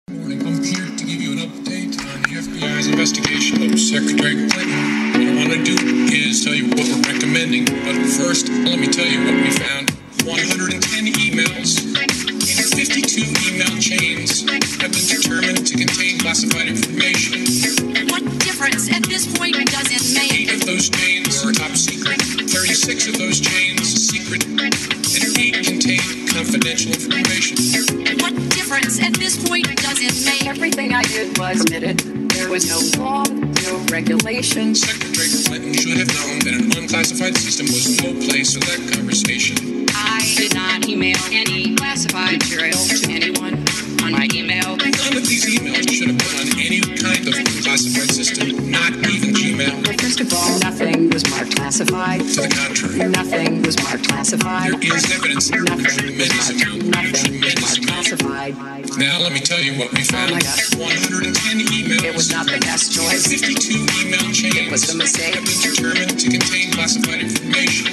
Good morning. I'm here to give you an update on the FBI's investigation of Secretary Clinton. What I want to do is tell you what we're recommending, but first, let me tell you what we found. 110 emails in 52 email chains have been determined to contain classified information. What difference at this point does it make? 8 of those chains are top secret, 36 of those chains secret, and 8 contain confidential information. What difference at this point does it make? Everything I did was permitted. There was no law, no regulation. Secretary Clinton should have known that an unclassified system was no place for that conversation. I did not email any classified material to anyone on my email. None of these emails should have been on any kind of unclassified system, not even Gmail. First of all, nothing was marked classified. To the contrary, Nothing was marked classified. there is evidence of tremendous amount. Classified. Now let me tell you what we found. 110 emails. It was not the best choice. 52 email chains It was a mistake. have been determined to contain classified information.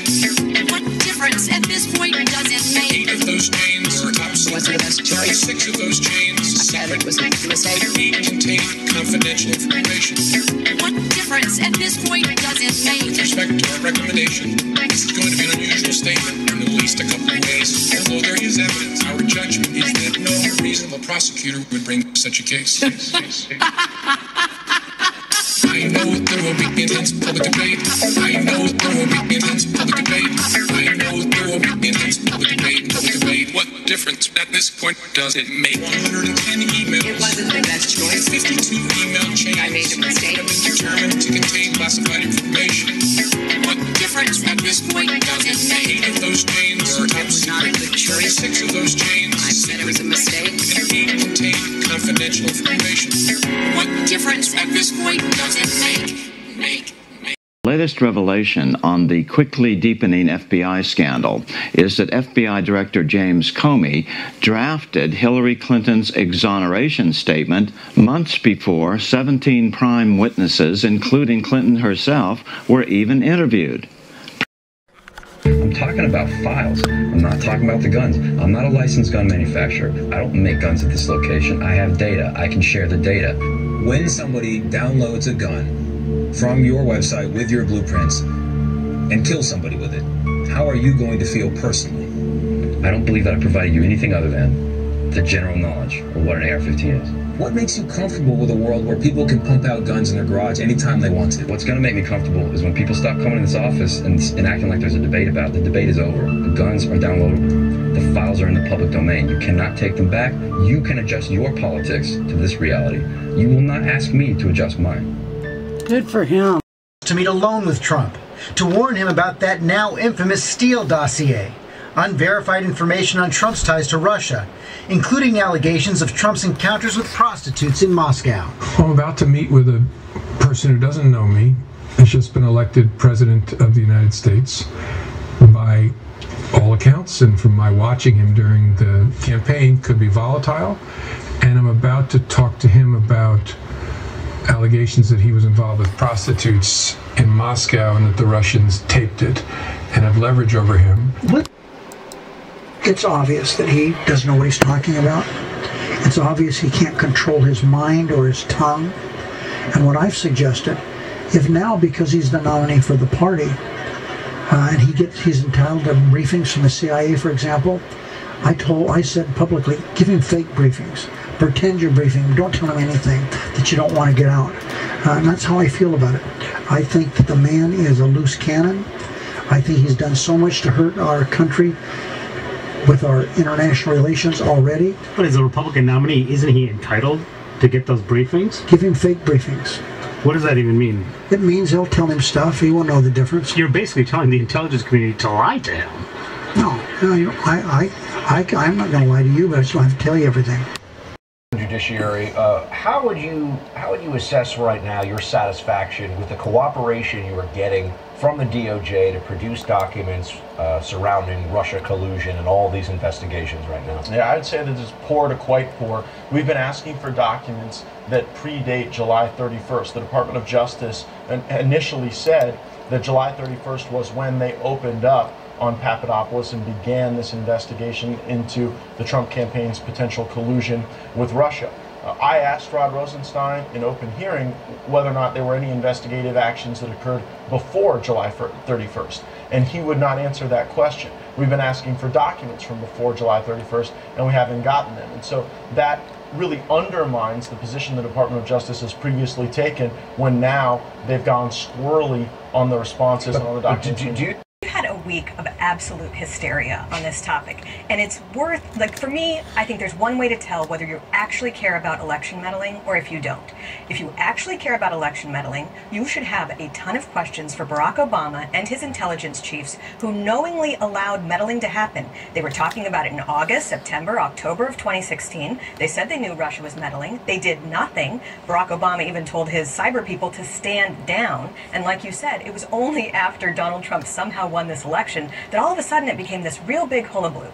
What difference at this point does it 8 make? of those chains are top Was secret. the best choice. 36 of those chains I said it was a mistake. 8 contain confidential information. What difference at this point does it With make? respect to our recommendation, this is going to be an unusual statement in at least a couple of ways. Although there is evidence, our judgment is that no reasonable prosecutor would bring such a case. I know there will be intense public debate. I know there will be intense public debate. I know there will be intense public debate. What difference at this point does it make? 110 emails. It wasn't the best choice. 52 email chains I made a mistake. have been determined to contain classified information. What difference at this point does it 8 make? of those chains are top Not a secret. good choice. 36 of those chains I said it was a mistake. and 8 contain confidential information. What difference at this point does it make? Latest revelation on the quickly deepening FBI scandal is that FBI Director James Comey drafted Hillary Clinton's exoneration statement months before 17 prime witnesses, including Clinton herself, were even interviewed. I'm talking about files. I'm not talking about the guns. I'm not a licensed gun manufacturer. I don't make guns at this location. I have data. I can share the data. When somebody downloads a gun from your website with your blueprints and kills somebody with it, how are you going to feel personally? I don't believe that I provided you anything other than the general knowledge of what an AR-15 is. What makes you comfortable with a world where people can pump out guns in their garage anytime they want to? What's going to make me comfortable is when people stop coming to this office and acting like there's a debate about it. The debate is over. The guns are downloadable. The files are in the public domain. You cannot take them back. You can adjust your politics to this reality. You will not ask me to adjust mine. Good for him. To meet alone with Trump, to warn him about that now infamous Steele dossier, unverified information on Trump's ties to Russia, including allegations of Trump's encounters with prostitutes in Moscow. I'm about to meet with a person who doesn't know me, has just been elected President of the United States by all accounts, and from my watching him during the campaign, could be volatile. And I'm about to talk to him about allegations that he was involved with prostitutes in Moscow and that the Russians taped it and have leverage over him. It's obvious that he doesn't know what he's talking about. It's obvious he can't control his mind or his tongue. And what I've suggested, if now, because he's the nominee for the party, and he's entitled to briefings from the CIA, for example, I said publicly, give him fake briefings. Pretend you're briefing him. Don't tell him anything that you don't want to get out. And that's how I feel about it. I think that the man is a loose cannon. I think he's done so much to hurt our country with our international relations already. But as a Republican nominee, isn't he entitled to get those briefings? Give him fake briefings. What does that even mean? It means they'll tell him stuff. He won't know the difference. You're basically telling the intelligence community to lie to him. No, I'm not going to lie to you, but I just don't have to tell you everything. Judiciary, how would you assess right now your satisfaction with the cooperation you are getting from the DOJ to produce documents surrounding Russia collusion and all these investigations right now? Yeah, I'd say that it's poor to quite poor. We've been asking for documents that predate July 31st. The Department of Justice initially said that July 31st was when they opened up on Papadopoulos and began this investigation into the Trump campaign's potential collusion with Russia. I asked Rod Rosenstein in open hearing whether or not there were any investigative actions that occurred before July 31st, and he would not answer that question. We've been asking for documents from before July 31st, and we haven't gotten them. And so that really undermines the position the Department of Justice has previously taken when now they've gone squirrely on the responses and on the documents. We've had a week of absolute hysteria on this topic, and it's worth, like, for me, I think there's one way to tell whether you actually care about election meddling or if you don't. If you actually care about election meddling, you should have a ton of questions for Barack Obama and his intelligence chiefs who knowingly allowed meddling to happen. They were talking about it in August, September, October of 2016. They said they knew Russia was meddling. They did nothing. Barack Obama even told his cyber people to stand down, and like you said, it was only after Donald Trump somehow won this election that all of a sudden it became this real big hullabaloo.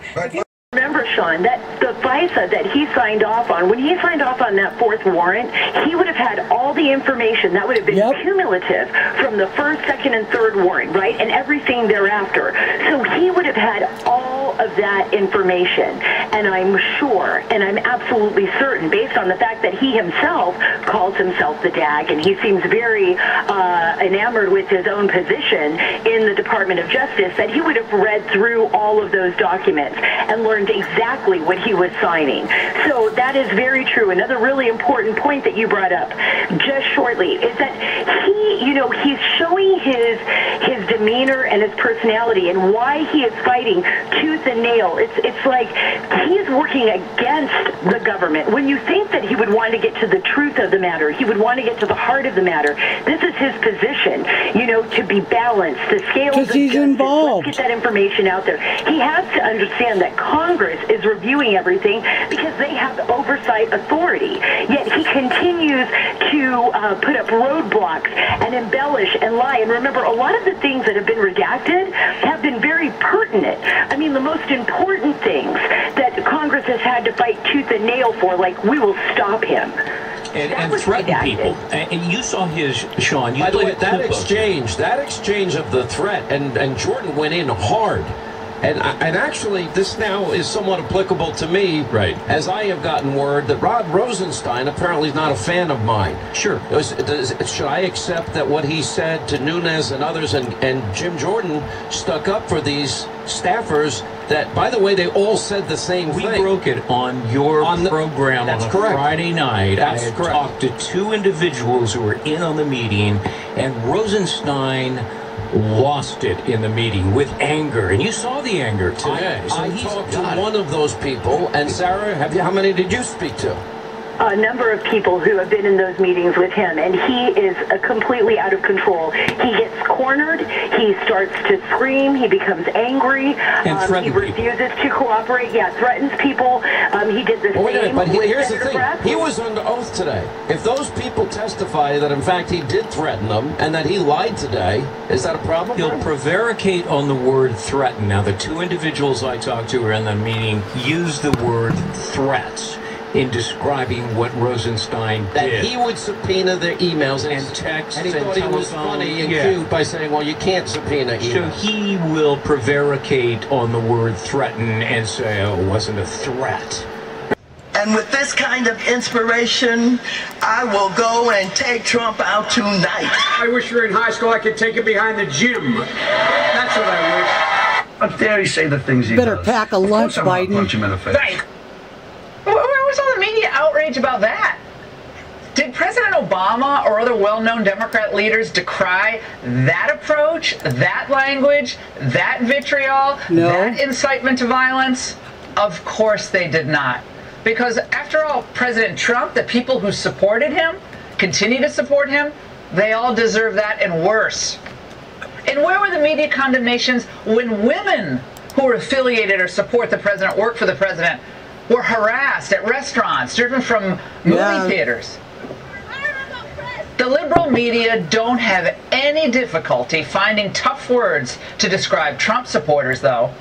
Remember, Sean, that the FISA that he signed off on, when he signed off on that fourth warrant, he would have had all the information that would have been cumulative from the first, second, and third warrant, right, and everything thereafter. So he would have had all of that information, and I'm sure, and I'm absolutely certain, based on the fact that he himself calls himself the DAG, and he seems very enamored with his own position in the Department of Justice, that he would have read through all of those documents and learned exactly what he was signing. So that is very true. Another really important point that you brought up just shortly is that he, you know, he's showing his demeanor and his personality and why he is fighting tooth and nail. It's like he's working against the government. When you think that he would want to get to the truth of the matter, he would want to get to the heart of the matter. This is his position, you know, to be balanced. The scales of justice. Let's get that information out there. He has to understand that Congress is reviewing everything because they have oversight authority. Yet he continues to put up roadblocks and embellish and lie. And remember, a lot of the things that have been redacted have been very pertinent. I mean, the most important things that Congress has had to fight tooth and nail for, like, we will stop him. And threaten people. And you saw his, Sean. You By the way, that exchange of the threat, and Jordan went in hard. And actually, this now is somewhat applicable to me, as I have gotten word that Rod Rosenstein apparently is not a fan of mine. Sure. Should I accept that what he said to Nunes and others, and Jim Jordan stuck up for these staffers that, by the way, they all said the same thing. We broke it on your program on a Friday night. I had talked to two individuals who were in on the meeting, and Rosenstein lost it in the meeting with anger, and you saw the anger today. I talked to one of those people, and Sarah, how many did you speak to? A number of people who have been in those meetings with him, and he is completely out of control. He gets cornered, he starts to scream, he becomes angry, he refuses to cooperate, threatens people. He did the same. But here's the thing, he was under oath today. If those people testify that in fact he did threaten them and that he lied today, is that a problem? He'll prevaricate on the word threaten. Now, the two individuals I talked to were in the meeting used the word threats in describing what Rosenstein did. That he would subpoena their emails and texts and he thought he was funny and cute by saying, well, you can't subpoena emails. So he will prevaricate on the word threaten and say, oh, it wasn't a threat. And with this kind of inspiration, I will go and take Trump out tonight. I wish you were in high school, I could take it behind the gym. That's what I wish. How dare you say the things he better does? Pack a lunch, Biden. Punch him in the face. Right. Where was all the media outrage about that? Did President Obama or other well-known Democrat leaders decry that approach, that language, that vitriol, that incitement to violence? Of course they did not. Because after all, President Trump, the people who supported him, continue to support him, they all deserve that and worse. And where were the media condemnations when women who were affiliated or support the president, work for the president, were harassed at restaurants, driven from movie theaters? The liberal media don't have any difficulty finding tough words to describe Trump supporters, though.